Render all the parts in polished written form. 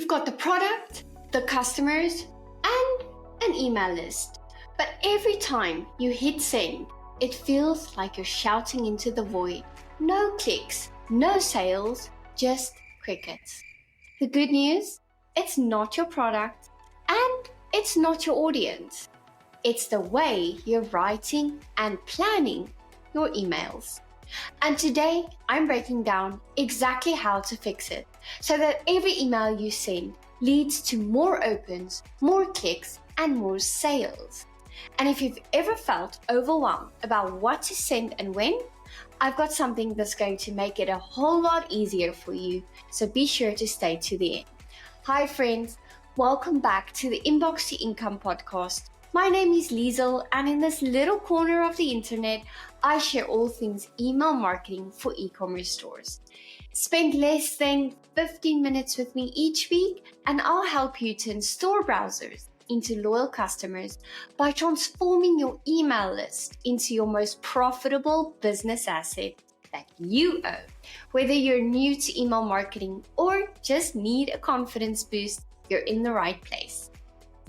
You've got the product, the customers, and an email list. But every time you hit send, it feels like you're shouting into the void. No clicks, no sales, just crickets. The good news? It's not your product and it's not your audience. It's the way you're writing and planning your emails. And today I'm breaking down exactly how to fix it so that every email you send leads to more opens, more clicks, and more sales. And if you've ever felt overwhelmed about what to send and when, I've got something that's going to make it a whole lot easier for you. So be sure to stay to the end. Hi friends, welcome back to the Inbox to Income podcast. My name is Liesel, and in this little corner of the internet, I share all things email marketing for e-commerce stores. Spend less than 15 minutes with me each week, and I'll help you turn store browsers into loyal customers by transforming your email list into your most profitable business asset that you own. Whether you're new to email marketing or just need a confidence boost, you're in the right place.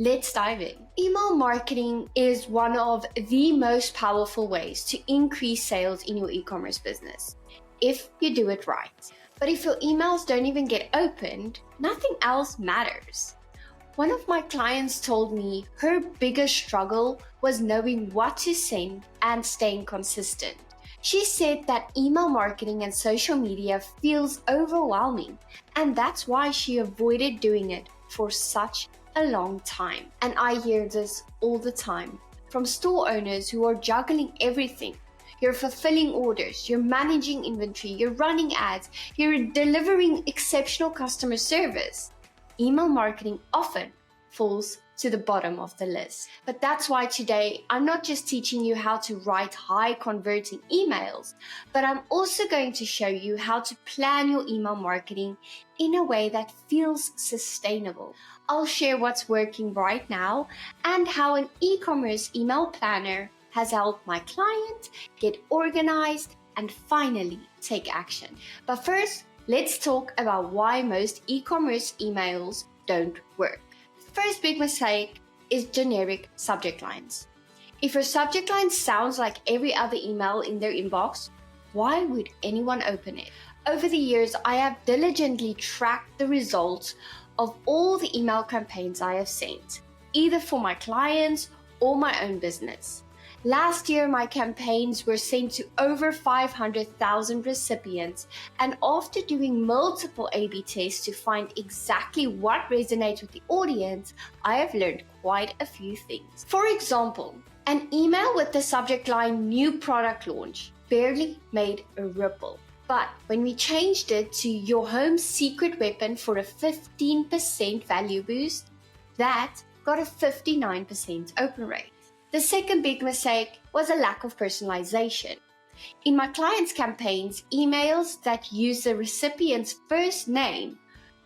Let's dive in. Email marketing is one of the most powerful ways to increase sales in your e-commerce business, if you do it right. But if your emails don't even get opened, nothing else matters. One of my clients told me her biggest struggle was knowing what to send and staying consistent. She said that email marketing and social media feels overwhelming, and that's why she avoided doing it for such a long time. And I hear this all the time from store owners who are juggling everything. You're fulfilling orders, you're managing inventory, you're running ads, you're delivering exceptional customer service. Email marketing often falls to the bottom of the list. But that's why today I'm not just teaching you how to write high converting emails, but I'm also going to show you how to plan your email marketing in a way that feels sustainable. I'll share what's working right now and how an e-commerce email planner has helped my client get organized and finally take action. But first, let's talk about why most e-commerce emails don't work. The first big mistake is generic subject lines. If your subject line sounds like every other email in their inbox, why would anyone open it? Over the years, I have diligently tracked the results of all the email campaigns I have sent, either for my clients or my own business. Last year, my campaigns were sent to over 500,000 recipients, and after doing multiple A/B tests to find exactly what resonates with the audience, I have learned quite a few things. For example, an email with the subject line "New Product Launch" barely made a ripple. But when we changed it to "Your Home Secret Weapon" for a 15% value boost, that got a 59% open rate. The second big mistake was a lack of personalization. In my clients' campaigns, emails that use the recipient's first name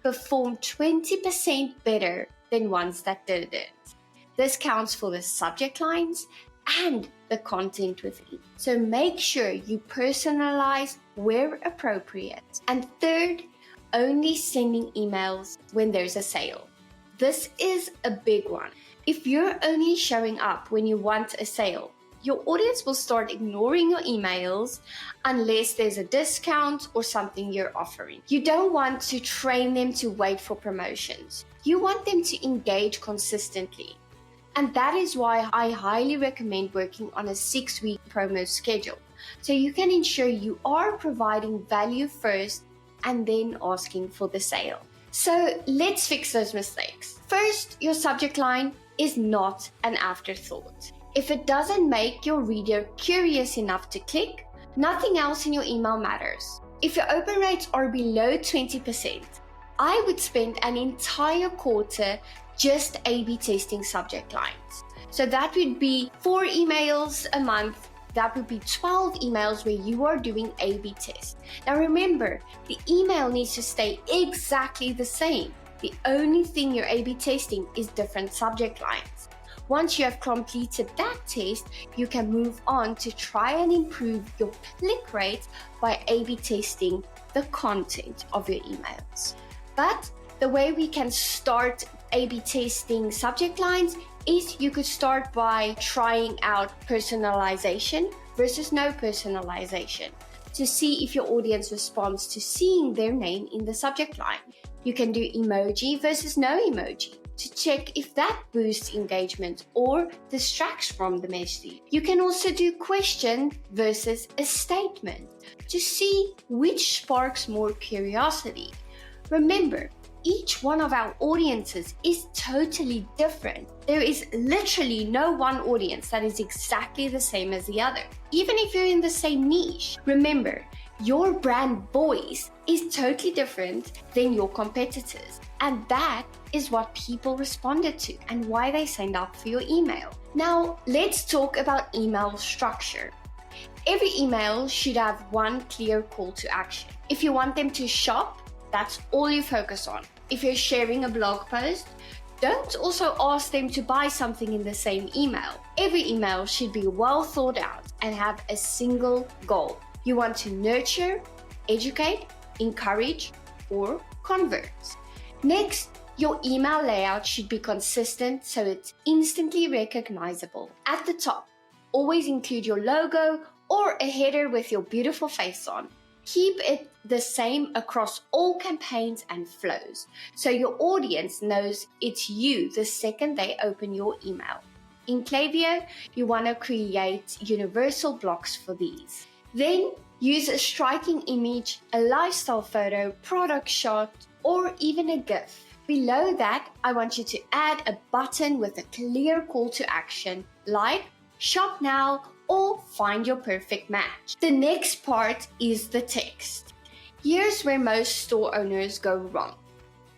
performed 20% better than ones that didn't. This counts for the subject lines and the content within. So make sure you personalize where appropriate. And third, only sending emails when there's a sale. This is a big one. If you're only showing up when you want a sale, your audience will start ignoring your emails unless there's a discount or something you're offering. You don't want to train them to wait for promotions. You want them to engage consistently. And that is why I highly recommend working on a 6-week promo schedule, so you can ensure you are providing value first and then asking for the sale. So let's fix those mistakes. First, your subject line is not an afterthought. If it doesn't make your reader curious enough to click, nothing else in your email matters. If your open rates are below 20%, I would spend an entire quarter just A/B testing subject lines. So that would be 4 emails a month. That would be 12 emails where you are doing A/B tests. Now remember, the email needs to stay exactly the same. The only thing you're A/B testing is different subject lines. Once you have completed that test, you can move on to try and improve your click rate by A/B testing the content of your emails. But The way we can start A/B testing subject lines is you could start by trying out personalization versus no personalization to see if your audience responds to seeing their name in the subject line. You can do emoji versus no emoji to check if that boosts engagement or distracts from the message. You can also do question versus a statement to see which sparks more curiosity. Remember, each one of our audiences is totally different. There is literally no one audience that is exactly the same as the other. Even if you're in the same niche, remember, your brand voice is totally different than your competitors. And that is what people responded to and why they signed up for your email. Now, let's talk about email structure. Every email should have one clear call to action. If you want them to shop, that's all you focus on. If you're sharing a blog post, don't also ask them to buy something in the same email. Every email should be well thought out and have a single goal. You want to nurture, educate, encourage, or convert. Next, your email layout should be consistent so it's instantly recognizable. At the top, always include your logo or a header with your beautiful face on. Keep it the same across all campaigns and flows, so your audience knows it's you the second they open your email. In Klaviyo, you want to create universal blocks for these. Then use a striking image, a lifestyle photo, product shot, or even a GIF. Below that, I want you to add a button with a clear call to action like shop now or find your perfect match. The next part is the text. Here's where most store owners go wrong.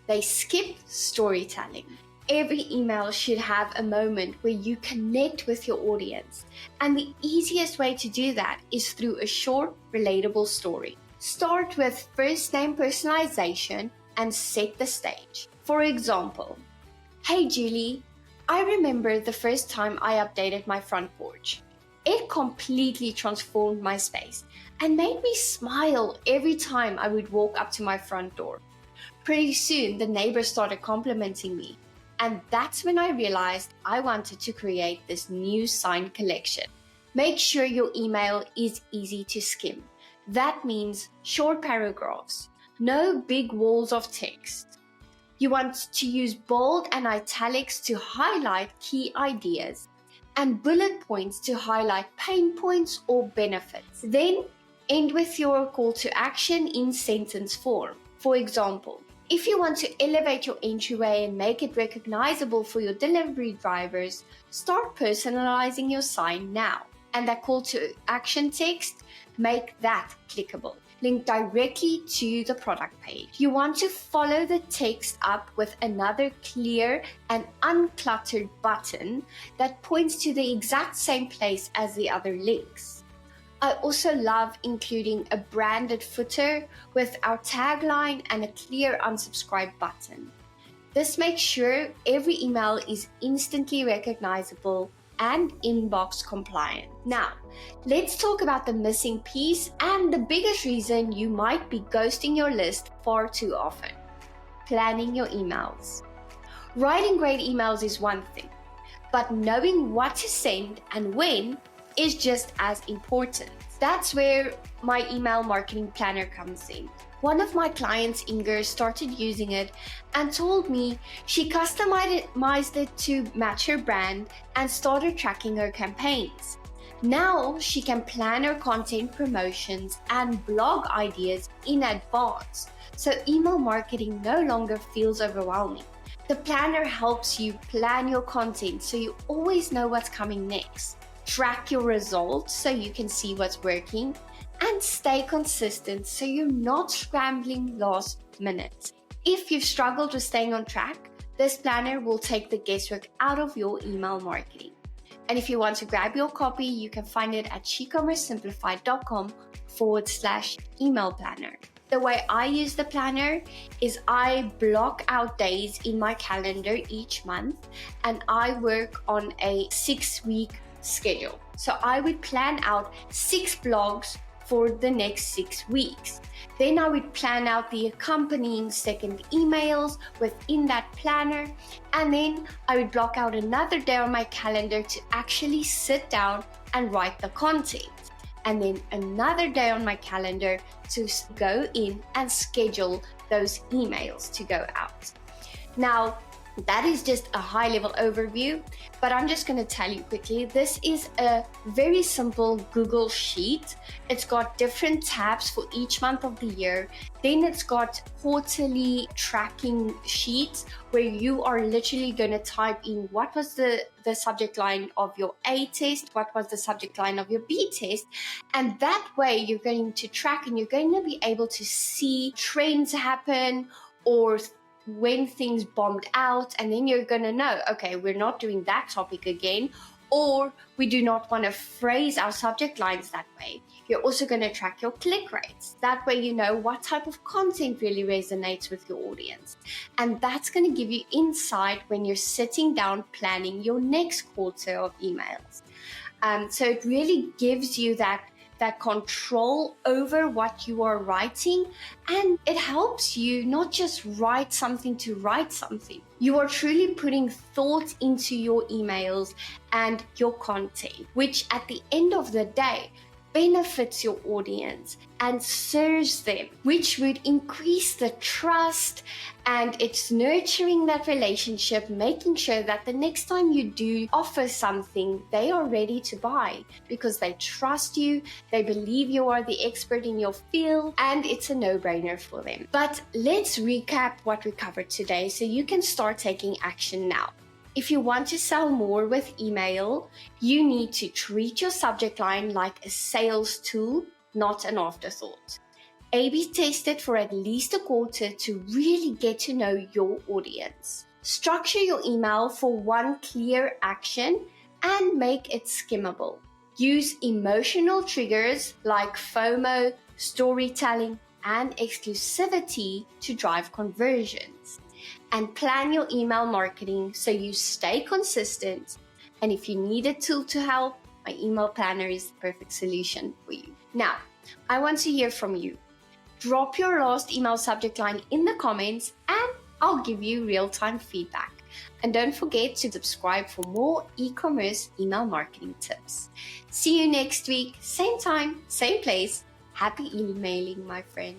They skip storytelling. Every email should have a moment where you connect with your audience, and the easiest way to do that is through a short, relatable story. Start with first name personalization and set the stage. For example, hey Julie, I remember the first time I updated my front porch. It completely transformed my space and made me smile every time I would walk up to my front door. Pretty soon, the neighbors started complimenting me, and that's when I realized I wanted to create this new sign collection. Make sure your email is easy to skim. That means short paragraphs, no big walls of text. You want to use bold and italics to highlight key ideas, and bullet points to highlight pain points or benefits. Then end with your call to action in sentence form. For example, if you want to elevate your entryway and make it recognizable for your delivery drivers, start personalizing your sign now. And that call to action text, make that clickable. Link directly to the product page. You want to follow the text up with another clear and uncluttered button that points to the exact same place as the other links. I also love including a branded footer with our tagline and a clear unsubscribe button. This makes sure every email is instantly recognizable and inbox compliant. Now, let's talk about the missing piece and the biggest reason you might be ghosting your list far too often: planning your emails. Writing great emails is one thing, but knowing what to send and when is just as important. That's where my email marketing planner comes in. One of my clients, Inger, started using it and told me she customized it to match her brand and started tracking her campaigns. Now she can plan her content promotions and blog ideas in advance, so email marketing no longer feels overwhelming. The planner helps you plan your content so you always know what's coming next. Track your results so you can see what's working, and stay consistent so you're not scrambling last minute. If you've struggled with staying on track, this planner will take the guesswork out of your email marketing. And if you want to grab your copy, you can find it at shecommercesimplified.com/email planner. The way I use the planner is I block out days in my calendar each month, and I work on a 6-week schedule. So I would plan out 6 blogs for the next 6 weeks. Then I would plan out the accompanying second emails within that planner, and then I would block out another day on my calendar to actually sit down and write the content, and then another day on my calendar to go in and schedule those emails to go out. Now, that is just a high-level overview, but I'm just going to tell you quickly, this is a very simple Google Sheet. It's got different tabs for each month of the year. Then it's got quarterly tracking sheets where you are literally going to type in what was the subject line of your A test, what was the subject line of your B test, and that way you're going to track and you're going to be able to see trends happen or when things bombed out, and then you're going to know, okay, we're not doing that topic again, or we do not want to phrase our subject lines that way. You're also going to track your click rates. That way you know what type of content really resonates with your audience. And that's going to give you insight when you're sitting down planning your next quarter of emails. So it really gives you that control over what you are writing, and it helps you not just write something to write something. You are truly putting thought into your emails and your content, which at the end of the day benefits your audience and serves them, which would increase the trust, and it's nurturing that relationship, making sure that the next time you do offer something, they are ready to buy because they trust you, they believe you are the expert in your field, and it's a no-brainer for them. But let's recap what we covered today so you can start taking action now. If you want to sell more with email, you need to treat your subject line like a sales tool, not an afterthought. A/B test it for at least a quarter to really get to know your audience. Structure your email for one clear action and make it skimmable. Use emotional triggers like FOMO, storytelling, and exclusivity to drive conversions. And plan your email marketing so you stay consistent. And if you need a tool to help, my email planner is the perfect solution for you. Now, I want to hear from you. Drop your last email subject line in the comments and I'll give you real-time feedback. And don't forget to subscribe for more e-commerce email marketing tips. See you next week, same time, same place. Happy emailing, my friend.